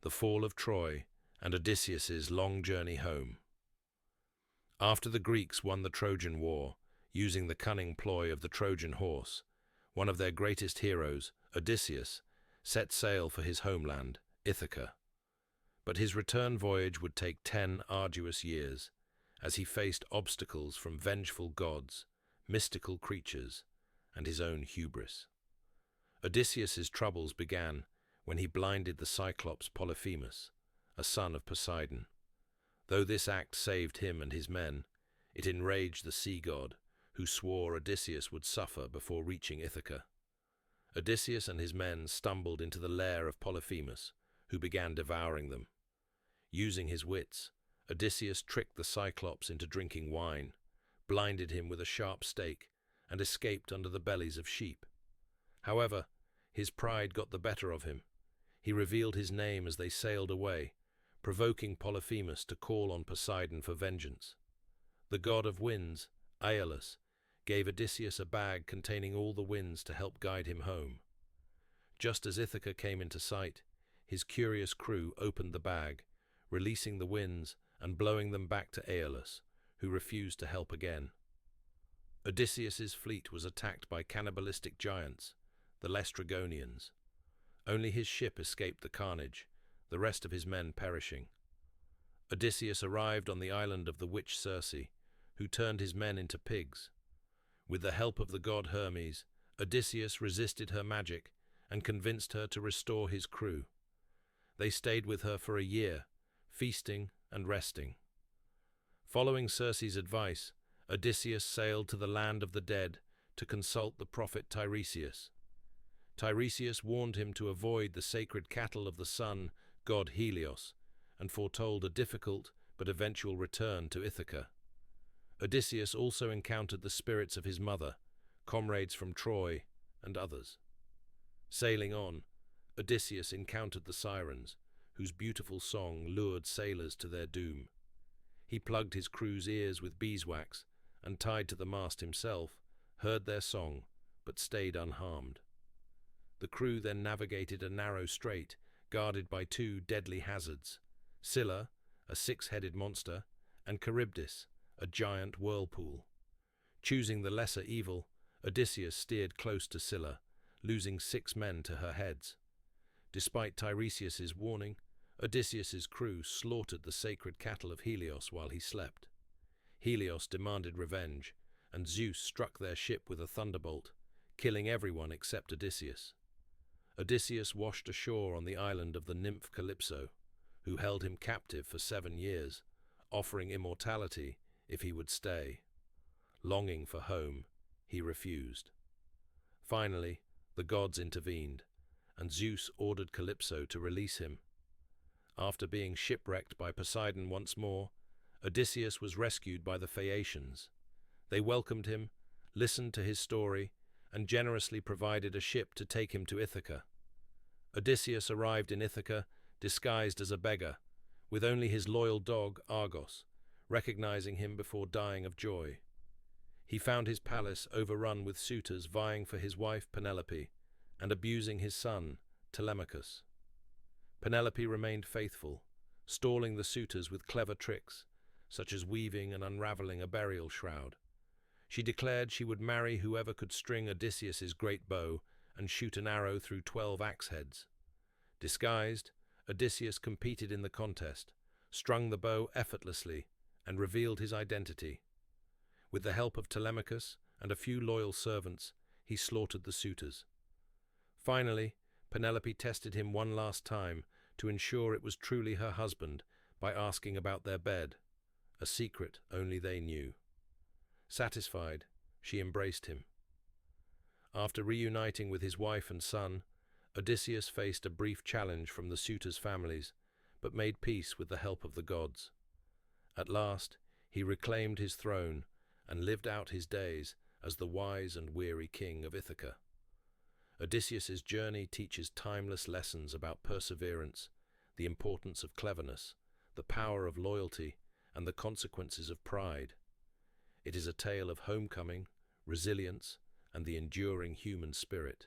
the fall of Troy, and Odysseus's long journey home. After the Greeks won the Trojan War, using the cunning ploy of the Trojan horse, one of their greatest heroes, Odysseus, set sail for his homeland, Ithaca. But his return voyage would take 10 arduous years, as he faced obstacles from vengeful gods, mystical creatures, and his own hubris. Odysseus's troubles began when he blinded the Cyclops Polyphemus, a son of Poseidon. Though this act saved him and his men, it enraged the sea god, who swore Odysseus would suffer before reaching Ithaca. Odysseus and his men stumbled into the lair of Polyphemus, who began devouring them. Using his wits, Odysseus tricked the Cyclops into drinking wine, blinded him with a sharp stake, and escaped under the bellies of sheep. However, his pride got the better of him. He revealed his name as they sailed away, provoking Polyphemus to call on Poseidon for vengeance. The god of winds, Aeolus, gave Odysseus a bag containing all the winds to help guide him home. Just as Ithaca came into sight, his curious crew opened the bag, releasing the winds and blowing them back to Aeolus, who refused to help again. Odysseus's fleet was attacked by cannibalistic giants, the Laestrygonians. Only his ship escaped the carnage, the rest of his men perishing. Odysseus arrived on the island of the witch Circe, who turned his men into pigs. With the help of the god Hermes, Odysseus resisted her magic and convinced her to restore his crew. They stayed with her for a year, feasting and resting. Following Circe's advice, Odysseus sailed to the land of the dead to consult the prophet Tiresias. Tiresias warned him to avoid the sacred cattle of the sun, god Helios, and foretold a difficult but eventual return to Ithaca. Odysseus also encountered the spirits of his mother, comrades from Troy, and others. Sailing on, Odysseus encountered the sirens, whose beautiful song lured sailors to their doom. He plugged his crew's ears with beeswax, and tied to the mast himself, heard their song, but stayed unharmed. The crew then navigated a narrow strait, guarded by 2 deadly hazards, Scylla, a 6-headed monster, and Charybdis, a giant whirlpool. Choosing the lesser evil, Odysseus steered close to Scylla, losing 6 men to her heads. Despite Tiresias's warning, Odysseus's crew slaughtered the sacred cattle of Helios while he slept. Helios demanded revenge, and Zeus struck their ship with a thunderbolt, killing everyone except Odysseus. Odysseus washed ashore on the island of the nymph Calypso, who held him captive for 7 years, offering immortality if he would stay. Longing for home, he refused. Finally, the gods intervened, and Zeus ordered Calypso to release him. After being shipwrecked by Poseidon once more, Odysseus was rescued by the Phaeacians. They welcomed him, listened to his story, and generously provided a ship to take him to Ithaca. Odysseus arrived in Ithaca disguised as a beggar, with only his loyal dog, Argos, recognizing him before dying of joy. He found his palace overrun with suitors vying for his wife Penelope and abusing his son, Telemachus. Penelope remained faithful, stalling the suitors with clever tricks, such as weaving and unraveling a burial shroud. She declared she would marry whoever could string Odysseus's great bow and shoot an arrow through 12 axe heads. Disguised, Odysseus competed in the contest, strung the bow effortlessly, and revealed his identity. With the help of Telemachus and a few loyal servants, he slaughtered the suitors. Finally, Penelope tested him one last time to ensure it was truly her husband by asking about their bed, a secret only they knew. Satisfied, she embraced him. After reuniting with his wife and son, Odysseus faced a brief challenge from the suitors' families, but made peace with the help of the gods. At last, he reclaimed his throne and lived out his days as the wise and weary king of Ithaca. Odysseus's journey teaches timeless lessons about perseverance, the importance of cleverness, the power of loyalty, and the consequences of pride. It is a tale of homecoming, resilience, and the enduring human spirit.